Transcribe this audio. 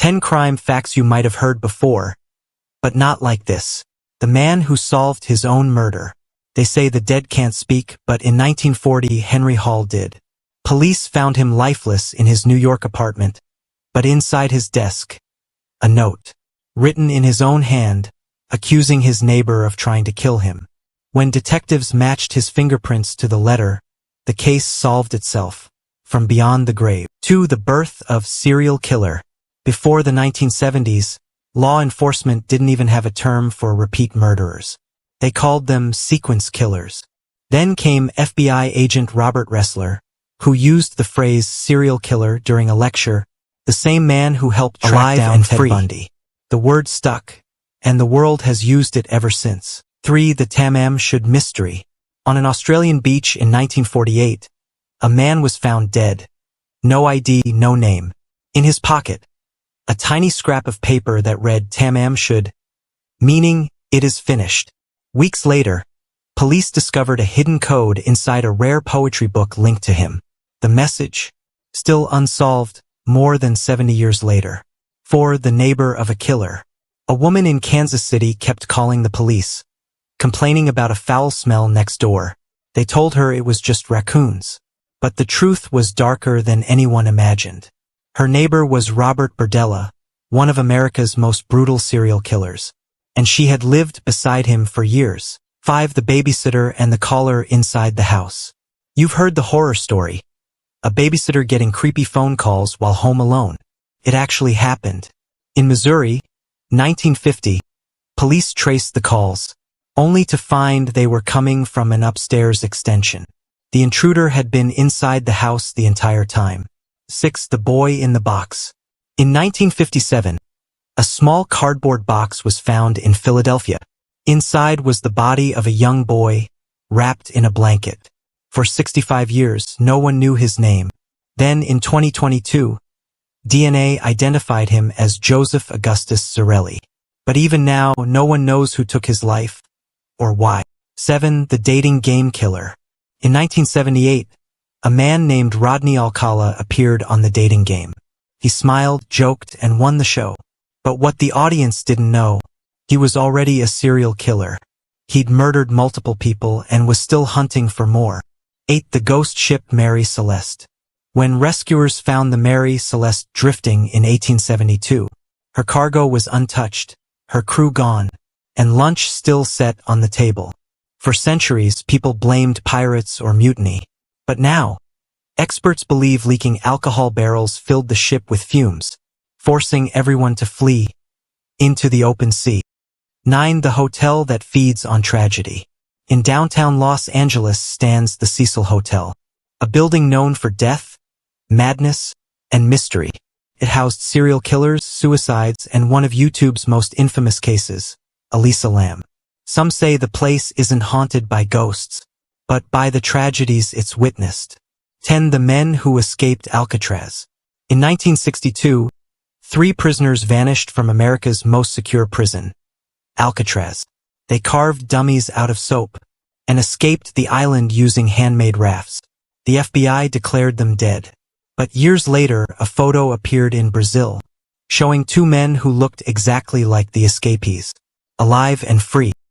10 crime facts you might have heard before, but not like this. The man who solved his own murder. They say the dead can't speak, but in 1940 Henry Hall did. Police found him lifeless in his New York apartment, but inside his desk, a note, written in his own hand, accusing his neighbor of trying to kill him. When detectives matched his fingerprints to the letter, the case solved itself. From beyond the grave to the birth of serial killer. Before the 1970s, law enforcement didn't even have a term for repeat murderers. They called them sequence killers. Then came FBI agent Robert Ressler, who used the phrase serial killer during a lecture, the same man who helped track down Ted Bundy. The word stuck, and the world has used it ever since. 3. The Tam Shud mystery. On an Australian beach in 1948, a man was found dead. No ID, no name. In his pocket, a tiny scrap of paper that read Tam Shud, meaning it is finished. Weeks later, police discovered a hidden code inside a rare poetry book linked to him. The message, still unsolved, more than 70 years later. 4. The neighbor of a killer. A woman in Kansas City kept calling the police, complaining about a foul smell next door. They told her it was just raccoons. But the truth was darker than anyone imagined. Her neighbor was Robert Berdella, one of America's most brutal serial killers, and she had lived beside him for years. 5. The babysitter and the caller inside the house. You've heard the horror story. A babysitter getting creepy phone calls while home alone. It actually happened. In Missouri, 1950, police traced the calls, only to find they were coming from an upstairs extension. The intruder had been inside the house the entire time. 6. The boy in the box. In 1957, a small cardboard box was found in Philadelphia. Inside was the body of a young boy, wrapped in a blanket. For 65 years, no one knew his name. Then, in 2022, DNA identified him as Joseph Augustus Zarelli. But even now, no one knows who took his life, or why. 7. The dating game killer. In 1978, a man named Rodney Alcala appeared on the dating game. He smiled, joked, and won the show. But what the audience didn't know, he was already a serial killer. He'd murdered multiple people and was still hunting for more. 8. The ghost ship Mary Celeste. When rescuers found the Mary Celeste drifting in 1872, her cargo was untouched, her crew gone, and lunch still set on the table. For centuries, people blamed pirates or mutiny. But now, experts believe leaking alcohol barrels filled the ship with fumes, forcing everyone to flee into the open sea. 9. The hotel that feeds on tragedy. In downtown Los Angeles stands the Cecil Hotel, a building known for death, madness, and mystery. It housed serial killers, suicides, and one of YouTube's most infamous cases, Elisa Lam. Some say the place isn't haunted by ghosts, but by the tragedies it's witnessed. 10. The men who escaped Alcatraz. In 1962, 3 prisoners vanished from America's most secure prison, Alcatraz. They carved dummies out of soap and escaped the island using handmade rafts. The FBI declared them dead. But years later, a photo appeared in Brazil, showing 2 men who looked exactly like the escapees, alive and free.